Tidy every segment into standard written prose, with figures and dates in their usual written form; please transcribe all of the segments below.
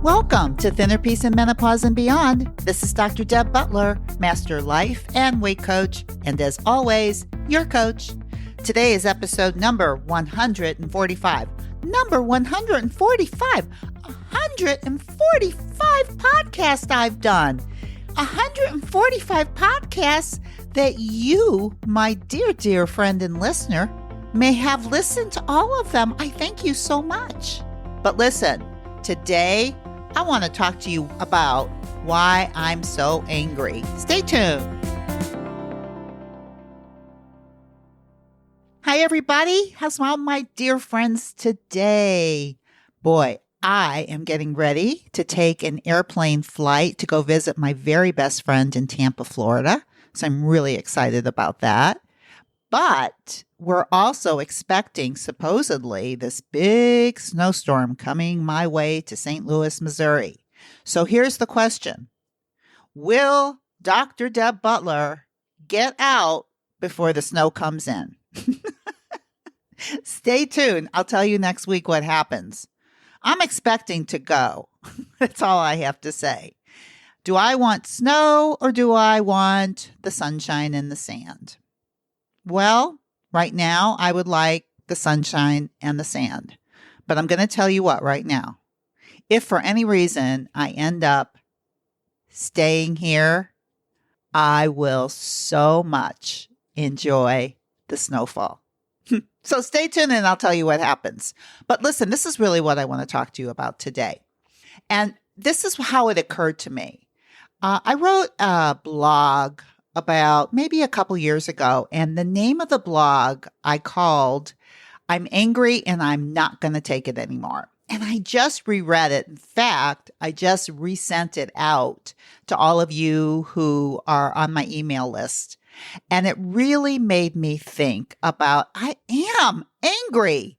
Welcome to Thinner Peace and Menopause and Beyond. This is Dr. Deb Butler, Master Life and Weight Coach, and as always, your coach. Today is episode number 145. Number 145. 145 podcasts I've done. 145 podcasts that you, my dear friend and listener, may have listened to all of them. I thank you so much. But listen, today I want to talk to you about why I'm so angry. Stay tuned. Hi, everybody. How's all my dear friends today? Boy, I am getting ready to take an airplane flight to go visit my very best friend in Tampa, Florida. So I'm really excited about that. But we're also expecting, supposedly, this big snowstorm coming my way to St. Louis, Missouri. So here's the question. Will Dr. Deb Butler get out before the snow comes in? Stay tuned. I'll tell you next week what happens. I'm expecting to go. That's all I have to say. Do I want snow or do I want the sunshine and the sand? Well, right now, I would like the sunshine and the sand. But I'm going to tell you what right now. If for any reason I end up staying here, I will so much enjoy the snowfall. So stay tuned and I'll tell you what happens. But listen, this is really what I want to talk to you about today. And this is how it occurred to me. I wrote a blog about maybe a couple years ago, and the name of the blog I called, I'm Angry and I'm Not Going to Take It Anymore. And I just reread it. In fact, I just resent it out to all of you who are on my email list. And it really made me think about, I am angry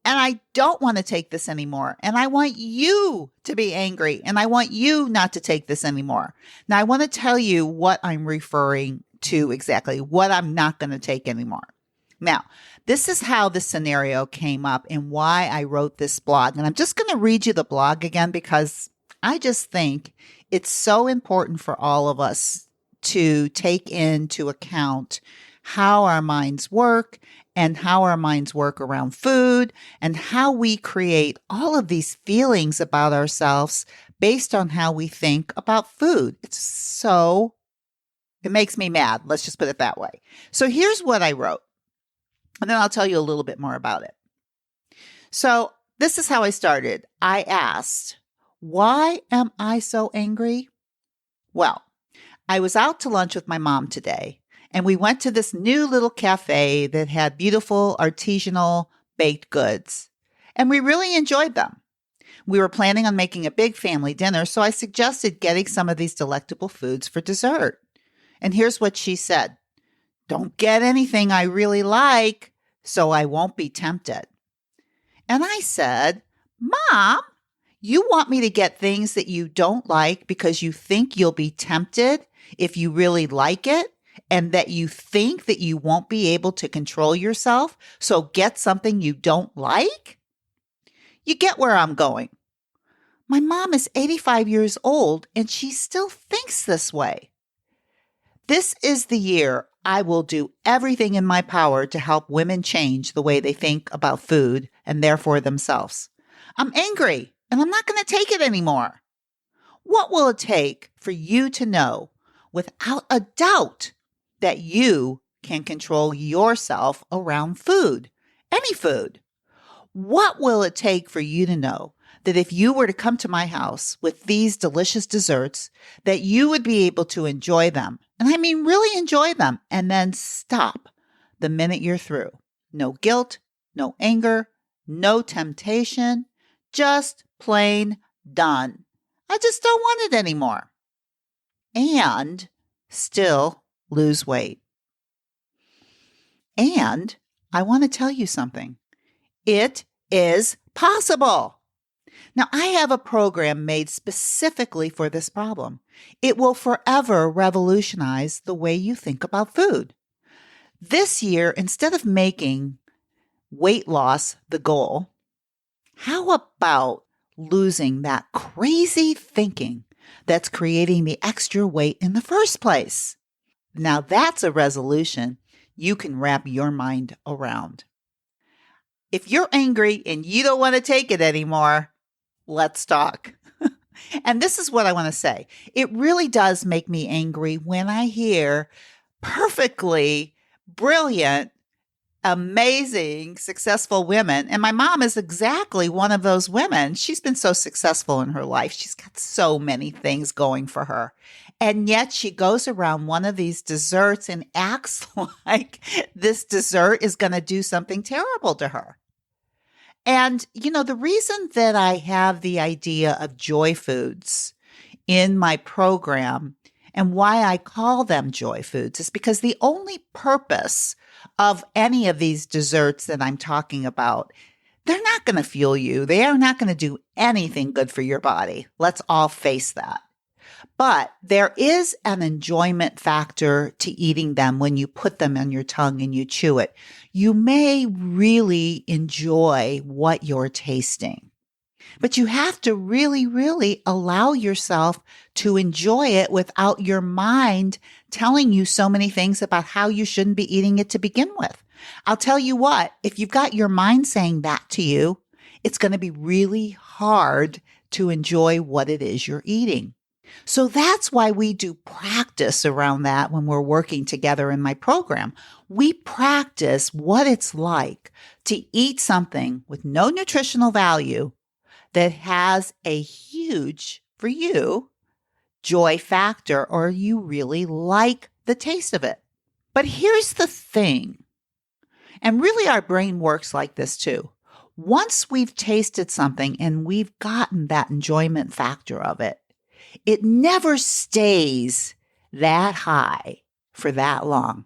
and I don't want to take this anymore. And I want you to be angry and I want you not to take this anymore. Now, I want to tell you what I'm referring to exactly, what I'm not going to take anymore. Now, this is how the scenario came up and why I wrote this blog. And I'm just going to read you the blog again because I just think it's so important for all of us to take into account how our minds work and how our minds work around food and how we create all of these feelings about ourselves based on how we think about food. It makes me mad. Let's just put it that way. So here's what I wrote, and then I'll tell you a little bit more about it. So this is how I started. I asked, why am I so angry? Well, I was out to lunch with my mom today, and we went to this new little cafe that had beautiful artisanal baked goods, and we really enjoyed them. We were planning on making a big family dinner, so I suggested getting some of these delectable foods for dessert. And here's what she said. Don't get anything I really like, so I won't be tempted. And I said, Mom, you want me to get things that you don't like because you think you'll be tempted if you really like it and that you think that you won't be able to control yourself, so get something you don't like? You get where I'm going. My mom is 85 years old and she still thinks this way. This is the year I will do everything in my power to help women change the way they think about food and therefore themselves. I'm angry and I'm not going to take it anymore. What will it take for you to know without a doubt that you can control yourself around food, any food? What will it take for you to know that if you were to come to my house with these delicious desserts, that you would be able to enjoy them? And I mean, really enjoy them and then stop the minute you're through. No guilt, no anger, no temptation, just plain done. I just don't want it anymore. And still lose weight. And I want to tell you something. It is possible. Now, I have a program made specifically for this problem. It will forever revolutionize the way you think about food. This year, instead of making weight loss the goal, how about losing that crazy thinking that's creating the extra weight in the first place. Now that's a resolution you can wrap your mind around. If you're angry and you don't want to take it anymore, let's talk. And this is what I want to say. It really does make me angry when I hear perfectly brilliant, amazing, successful women. And my mom is exactly one of those women. She's been so successful in her life. She's got so many things going for her. And yet she goes around one of these desserts and acts like this dessert is going to do something terrible to her. And, the reason that I have the idea of joy foods in my program and why I call them joy foods is because the only purpose of any of these desserts that I'm talking about, they're not going to fuel you. They are not going to do anything good for your body. Let's all face that. But there is an enjoyment factor to eating them when you put them on your tongue and you chew it. You may really enjoy what you're tasting, but you have to really, really allow yourself to enjoy it without your mind telling you so many things about how you shouldn't be eating it to begin with. I'll tell you what, if you've got your mind saying that to you, it's going to be really hard to enjoy what it is you're eating. So that's why we do practice around that when we're working together in my program. We practice what it's like to eat something with no nutritional value that has a huge, for you, joy factor, or you really like the taste of it. But here's the thing, and really our brain works like this too. Once we've tasted something and we've gotten that enjoyment factor of it, it never stays that high for that long.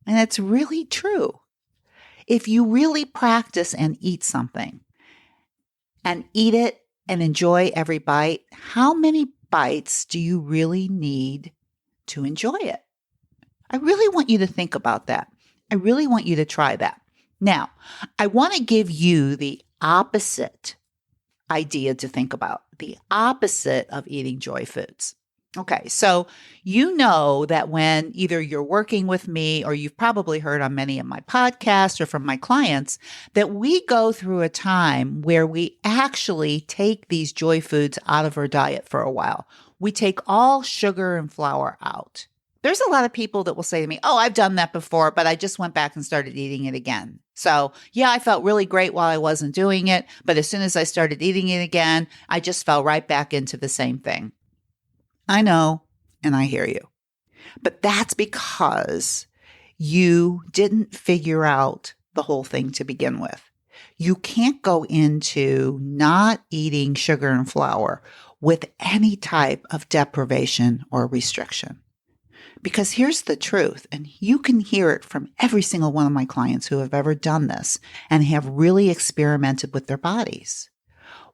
And it's really true. If you really practice and eat something and eat it and enjoy every bite, how many bites do you really need to enjoy it? I really want you to think about that. I really want you to try that. Now, I want to give you the opposite idea to think about, the opposite of eating joy foods. Okay, so you know that when either you're working with me or you've probably heard on many of my podcasts or from my clients that we go through a time where we actually take these joy foods out of our diet for a while. We take all sugar and flour out. There's a lot of people that will say to me, oh, I've done that before, but I just went back and started eating it again. So yeah, I felt really great while I wasn't doing it. But as soon as I started eating it again, I just fell right back into the same thing. I know, and I hear you. But that's because you didn't figure out the whole thing to begin with. You can't go into not eating sugar and flour with any type of deprivation or restriction. Because here's the truth, and you can hear it from every single one of my clients who have ever done this and have really experimented with their bodies.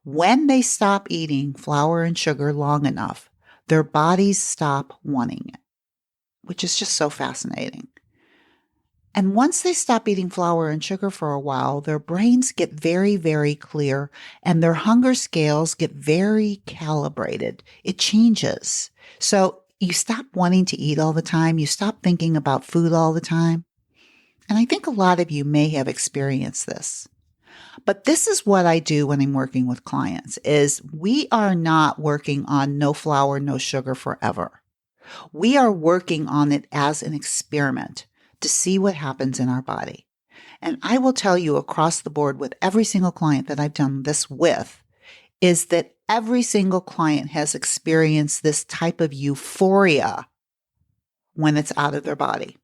When they stop eating flour and sugar long enough, their bodies stop wanting it, which is just so fascinating. And once they stop eating flour and sugar for a while, their brains get very, very clear and their hunger scales get very calibrated. It changes. So you stop wanting to eat all the time. You stop thinking about food all the time. And I think a lot of you may have experienced this. But this is what I do when I'm working with clients is we are not working on no flour, no sugar forever. We are working on it as an experiment to see what happens in our body. And I will tell you across the board with every single client that I've done this with is that every single client has experienced this type of euphoria when it's out of their body.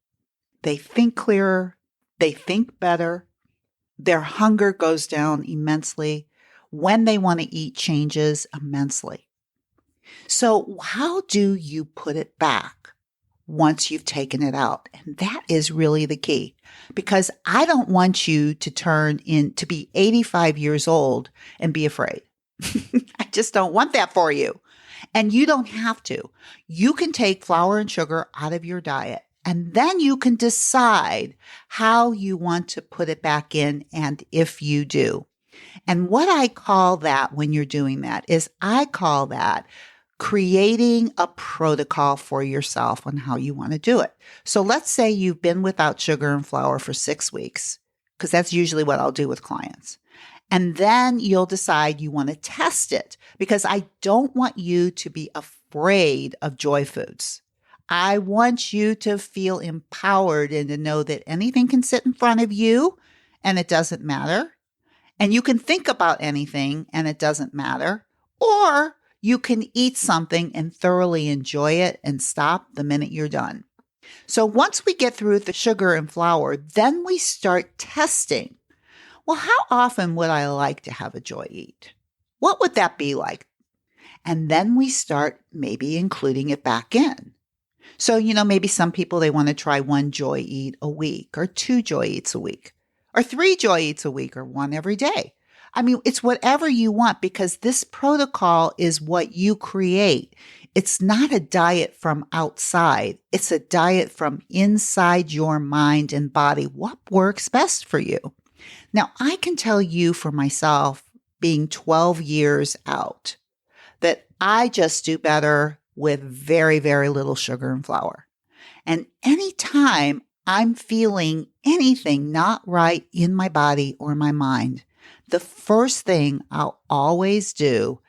They think clearer, they think better, their hunger goes down immensely. When they want to eat changes immensely. So how do you put it back once you've taken it out? And that is really the key, because I don't want you to turn in to be 85 years old and be afraid. I just don't want that for you. And you don't have to. You can take flour and sugar out of your diet, and then you can decide how you want to put it back in and if you do. And what I call that when you're doing that is I call that creating a protocol for yourself on how you want to do it. So let's say you've been without sugar and flour for 6 weeks, because that's usually what I'll do with clients. And then you'll decide you want to test it, because I don't want you to be afraid of joy foods. I want you to feel empowered and to know that anything can sit in front of you and it doesn't matter. And you can think about anything and it doesn't matter. Or you can eat something and thoroughly enjoy it and stop the minute you're done. So once we get through the sugar and flour, then we start testing. Well, how often would I like to have a joy eat? What would that be like? And then we start maybe including it back in. So, maybe some people, they want to try 1 joy eat a week or 2 joy eats a week or 3 joy eats a week or 1 every day. I mean, it's whatever you want, because this protocol is what you create. It's not a diet from outside. It's a diet from inside your mind and body. What works best for you? Now, I can tell you for myself, being 12 years out, that I just do better with very, very little sugar and flour. And anytime I'm feeling anything not right in my body or my mind, the first thing I'll always do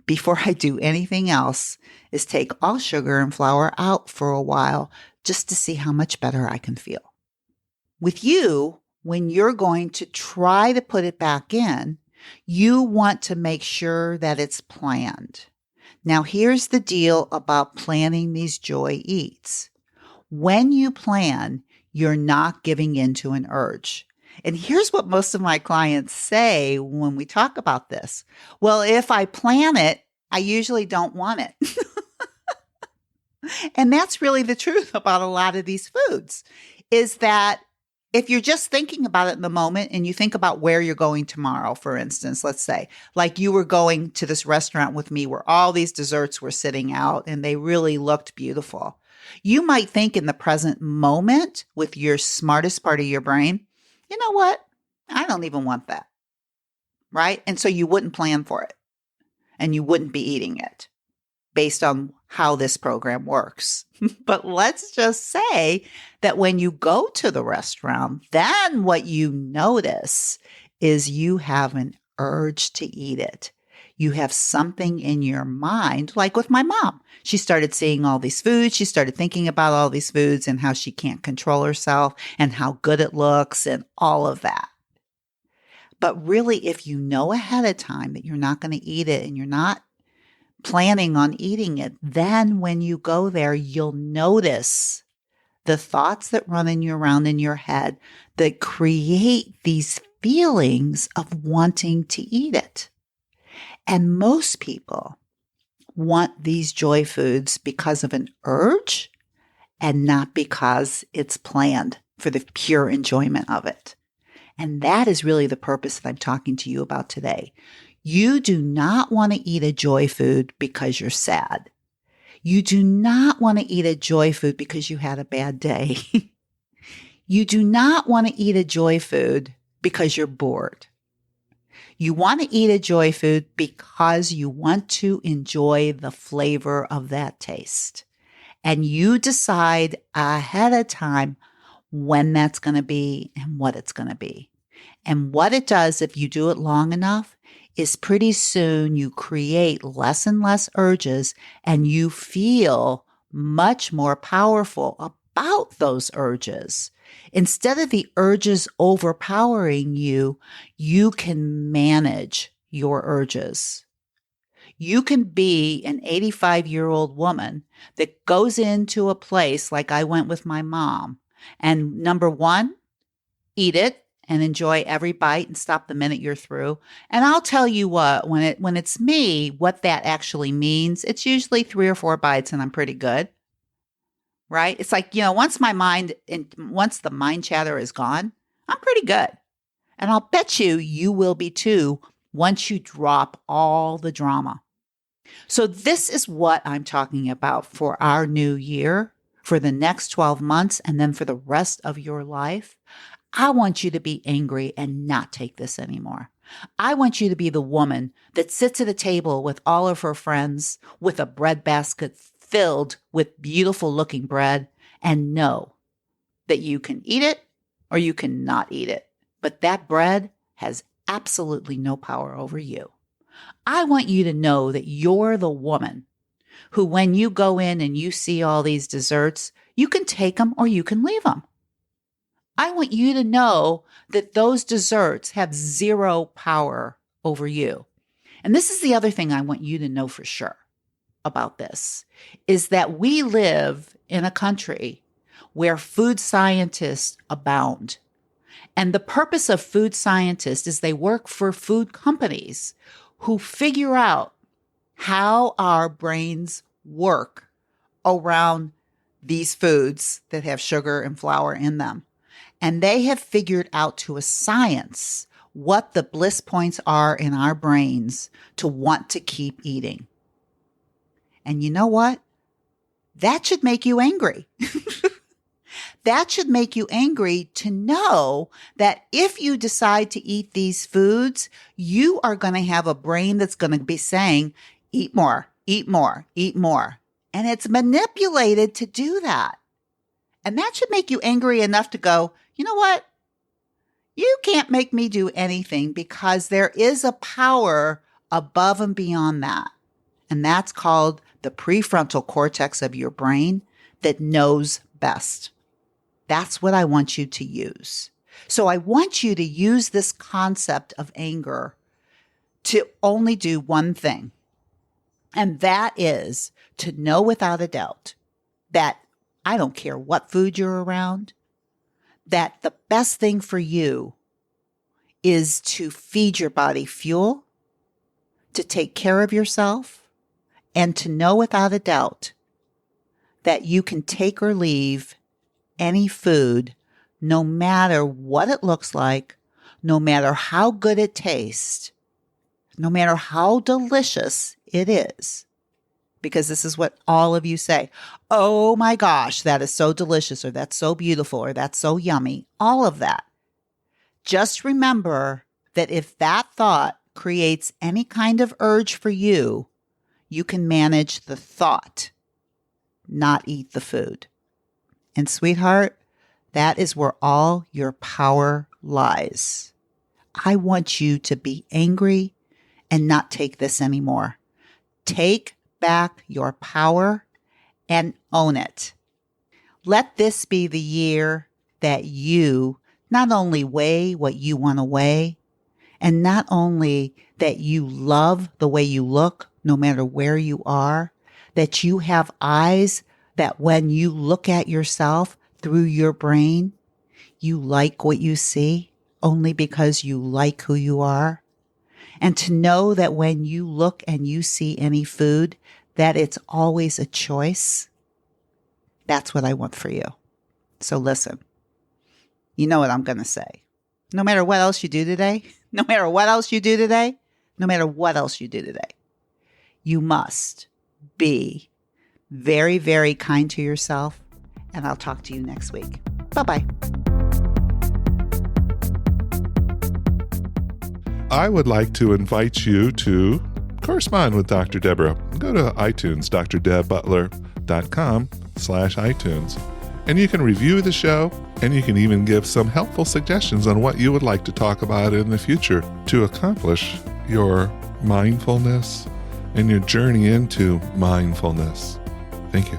before I do anything else is take all sugar and flour out for a while just to see how much better I can feel. With you, when you're going to try to put it back in, you want to make sure that it's planned. Now, here's the deal about planning these joy eats. When you plan, you're not giving in to an urge. And here's what most of my clients say when we talk about this. Well, if I plan it, I usually don't want it. And that's really the truth about a lot of these foods, is that if you're just thinking about it in the moment and you think about where you're going tomorrow, for instance, let's say, like you were going to this restaurant with me where all these desserts were sitting out and they really looked beautiful. You might think in the present moment with your smartest part of your brain, you know what? I don't even want that. Right? And so you wouldn't plan for it and you wouldn't be eating it based on how this program works. But let's just say that when you go to the restaurant, then what you notice is you have an urge to eat it. You have something in your mind, like with my mom. She started seeing all these foods. She started thinking about all these foods and how she can't control herself and how good it looks and all of that. But really, if you know ahead of time that you're not going to eat it and you're not planning on eating it, then when you go there, you'll notice the thoughts that run around in your head that create these feelings of wanting to eat it. And most people want these joy foods because of an urge and not because it's planned for the pure enjoyment of it. And that is really the purpose that I'm talking to you about today. You do not want to eat a joy food because you're sad. You do not want to eat a joy food because you had a bad day. You do not want to eat a joy food because you're bored. You want to eat a joy food because you want to enjoy the flavor of that taste. And you decide ahead of time when that's going to be and what it's going to be. And what it does, if you do it long enough, is pretty soon you create less and less urges and you feel much more powerful about those urges. Instead of the urges overpowering you, you can manage your urges. You can be an 85-year-old woman that goes into a place like I went with my mom. And number one, eat it and enjoy every bite and stop the minute you're through. And I'll tell you what, when it's me, what that actually means, it's usually 3 or 4 bites and I'm pretty good. Right? It's like, once the mind chatter is gone, I'm pretty good. And I'll bet you will be too once you drop all the drama. So this is what I'm talking about for our new year, for the next 12 months, and then for the rest of your life. I want you to be angry and not take this anymore. I want you to be the woman that sits at a table with all of her friends with a bread basket filled with beautiful looking bread and know that you can eat it or you cannot eat it. But that bread has absolutely no power over you. I want you to know that you're the woman who, when you go in and you see all these desserts, you can take them or you can leave them. I want you to know that those desserts have zero power over you. And this is the other thing I want you to know for sure about this, is that we live in a country where food scientists abound. And the purpose of food scientists is they work for food companies who figure out how our brains work around these foods that have sugar and flour in them. And they have figured out to a science what the bliss points are in our brains to want to keep eating. And you know what? That should make you angry. That should make you angry to know that if you decide to eat these foods, you are going to have a brain that's going to be saying, eat more, eat more, eat more. And it's manipulated to do that. And that should make you angry enough to go, you know what? You can't make me do anything because there is a power above and beyond that. And that's called the prefrontal cortex of your brain that knows best. That's what I want you to use. So I want you to use this concept of anger to only do one thing. And that is to know without a doubt that I don't care what food you're around, that the best thing for you is to feed your body fuel, to take care of yourself, and to know without a doubt that you can take or leave any food, no matter what it looks like, no matter how good it tastes, no matter how delicious it is. Because this is what all of you say. Oh my gosh, that is so delicious, or that's so beautiful, or that's so yummy. All of that. Just remember that if that thought creates any kind of urge for you, you can manage the thought, not eat the food. And sweetheart, that is where all your power lies. I want you to be angry and not take this anymore. Take back your power and own it. Let this be the year that you not only weigh what you want to weigh, and not only that you love the way you look, no matter where you are, that you have eyes that when you look at yourself through your brain, you like what you see only because you like who you are. And to know that when you look and you see any food, that it's always a choice. That's what I want for you. So listen, you know what I'm going to say. No matter what else you do today, no matter what else you do today, no matter what else you do today, you must be very, very kind to yourself. And I'll talk to you next week. Bye-bye. I would like to invite you to correspond with Dr. Deborah. Go to iTunes, drdebbutler.com/iTunes. And you can review the show, and you can even give some helpful suggestions on what you would like to talk about in the future to accomplish your mindfulness and your journey into mindfulness. Thank you.